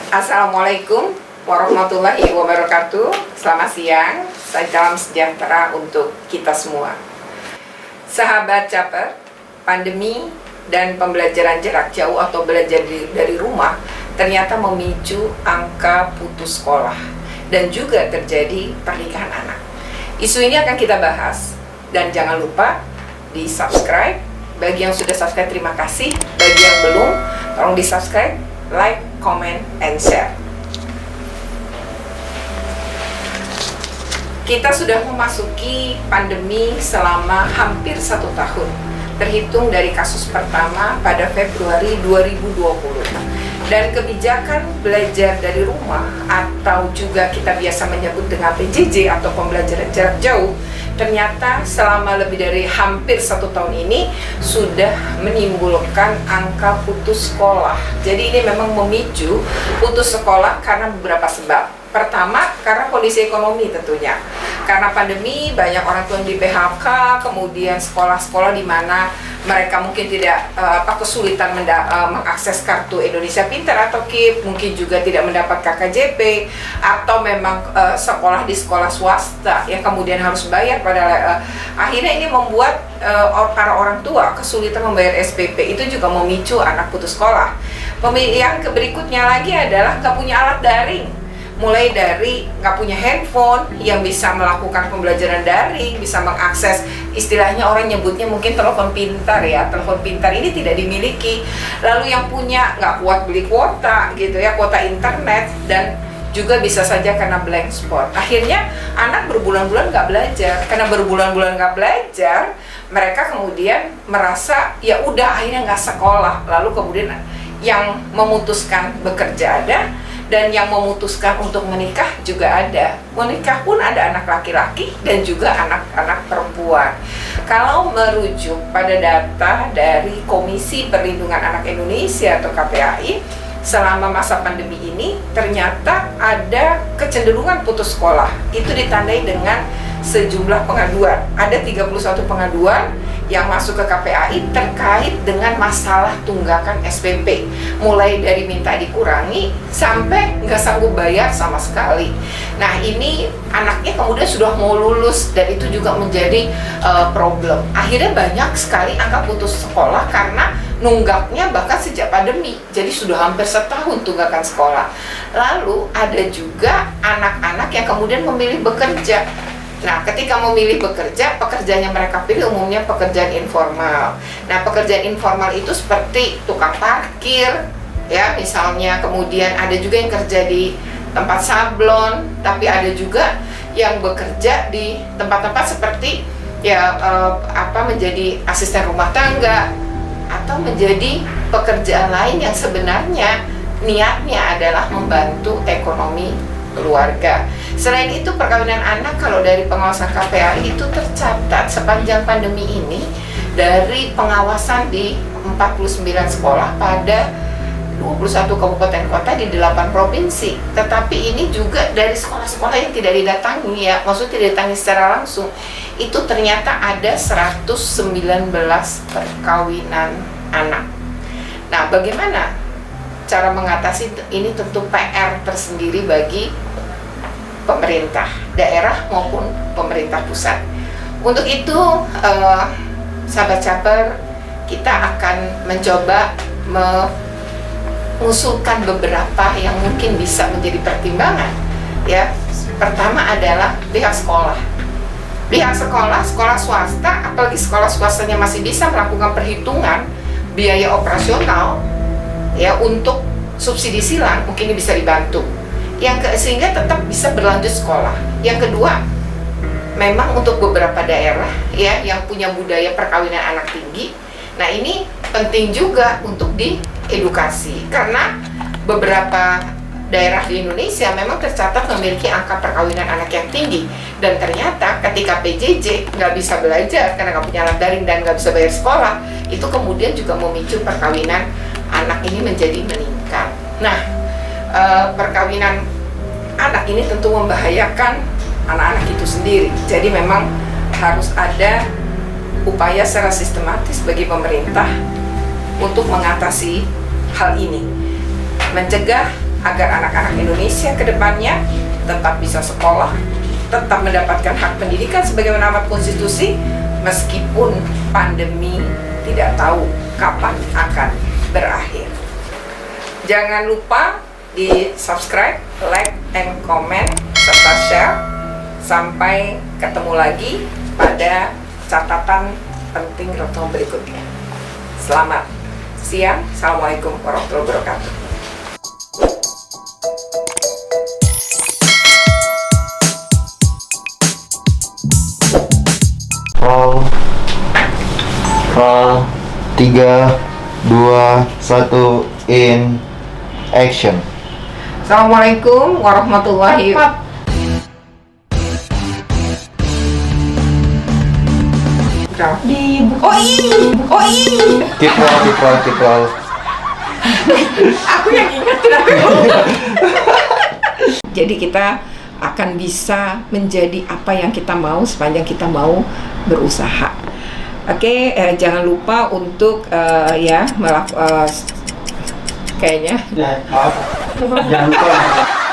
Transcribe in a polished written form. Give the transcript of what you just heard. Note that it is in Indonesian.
Assalamualaikum warahmatullahi wabarakatuh. Selamat siang, salam sejahtera untuk kita semua. Sahabat Caper, pandemi dan pembelajaran jarak jauh atau belajar dari rumah ternyata memicu angka putus sekolah dan juga terjadi pernikahan anak. Isu ini akan kita bahas dan jangan lupa di subscribe. Bagi yang sudah subscribe terima kasih, bagi yang belum tolong di subscribe, like, comment, and share. Kita sudah memasuki pandemi selama hampir 1 tahun, terhitung dari kasus pertama pada Februari 2020. Dan kebijakan belajar dari rumah atau juga kita biasa menyebut dengan PJJ atau pembelajaran jarak jauh, ternyata selama lebih dari hampir 1 tahun ini sudah menimbulkan angka putus sekolah. Jadi ini memang memicu putus sekolah karena beberapa sebab. Pertama, karena kondisi ekonomi tentunya. Karena pandemi, banyak orang tua yang di PHK, kemudian sekolah-sekolah di mana mereka mungkin tidak kesulitan mengakses kartu Indonesia Pintar atau KIP, mungkin juga tidak mendapat KKJP, atau memang sekolah di sekolah swasta yang kemudian harus bayar pada akhirnya ini membuat para orang tua kesulitan membayar SPP. Itu juga memicu anak putus sekolah. Yang berikutnya lagi adalah nggak punya alat daring. Mulai dari nggak punya handphone yang bisa melakukan pembelajaran daring, bisa mengakses, istilahnya orang nyebutnya mungkin telepon pintar ya, telepon pintar ini tidak dimiliki. Lalu yang punya nggak kuat beli kuota gitu ya, kuota internet, dan juga bisa saja karena blank spot. Akhirnya anak berbulan-bulan nggak belajar. Karena berbulan-bulan nggak belajar, mereka kemudian merasa ya udah akhirnya nggak sekolah. Lalu kemudian yang memutuskan bekerja ada, dan yang memutuskan untuk menikah juga ada. Menikah pun ada anak laki-laki dan juga anak-anak perempuan. Kalau merujuk pada data dari Komisi Perlindungan Anak Indonesia atau KPAI, selama masa pandemi ini ternyata ada kecenderungan putus sekolah. Itu ditandai dengan sejumlah pengaduan. Ada 31 pengaduan yang masuk ke KPAI terkait dengan masalah tunggakan SPP, mulai dari minta dikurangi sampai nggak sanggup bayar sama sekali. Nah ini anaknya kemudian sudah mau lulus dan itu juga menjadi problem. Akhirnya banyak sekali angka putus sekolah karena nunggaknya bahkan sejak pandemi, jadi sudah hampir setahun tunggakan sekolah. Lalu ada juga anak-anak yang kemudian memilih bekerja. Nah, ketika memilih bekerja, pekerjaan yang mereka pilih umumnya pekerjaan informal. Nah, pekerjaan informal itu seperti tukang parkir, ya misalnya, kemudian ada juga yang kerja di tempat sablon, tapi ada juga yang bekerja di tempat-tempat seperti ya menjadi asisten rumah tangga atau menjadi pekerjaan lain yang sebenarnya niatnya adalah membantu ekonomi keluarga. Selain itu, perkawinan anak kalau dari pengawasan KPAI itu tercatat sepanjang pandemi ini dari pengawasan di 49 sekolah pada 21 kabupaten kota di 8 provinsi. Tetapi ini juga dari sekolah-sekolah yang tidak didatangi ya, maksudnya tidak didatangi secara langsung. Itu ternyata ada 119 perkawinan anak. Nah, bagaimana cara mengatasi ini? Tentu PR tersendiri bagi pemerintah daerah maupun pemerintah pusat. Untuk itu, sahabat Caper, kita akan mencoba mengusulkan beberapa yang mungkin bisa menjadi pertimbangan. Ya, pertama adalah pihak sekolah. Pihak sekolah, sekolah swasta, apalagi sekolah swastanya masih bisa melakukan perhitungan biaya operasional, ya untuk subsidi silang, mungkin ini bisa dibantu. Sehingga tetap bisa berlanjut sekolah. Yang kedua, memang untuk beberapa daerah ya yang punya budaya perkawinan anak tinggi, nah ini penting juga untuk diedukasi karena beberapa daerah di Indonesia memang tercatat memiliki angka perkawinan anak yang tinggi, dan ternyata ketika PJJ nggak bisa belajar karena nggak punya alat daring dan nggak bisa bayar sekolah, itu kemudian juga memicu perkawinan anak ini menjadi meningkat. Nah, perkawinan anak ini tentu membahayakan anak-anak itu sendiri. Jadi memang harus ada upaya secara sistematis bagi pemerintah untuk mengatasi hal ini, mencegah agar anak-anak Indonesia ke depannya tetap bisa sekolah, tetap mendapatkan hak pendidikan sebagaimana amanat konstitusi, meskipun pandemi tidak tahu kapan akan berakhir. Jangan lupa di subscribe, like, and comment, serta share. Sampai ketemu lagi pada catatan penting Retno berikutnya. Selamat siang. Assalamualaikum warahmatullahi wabarakatuh. Roll 3, 2, 1, in action. Assalamualaikum warahmatullahi wabarakatuh. Oh iya. Keep roll. Aku yang ingat. Jadi kita akan bisa menjadi apa yang kita mau sepanjang kita mau berusaha. Oke, jangan lupa untuk kayaknya. Maaf. Jangan lupa.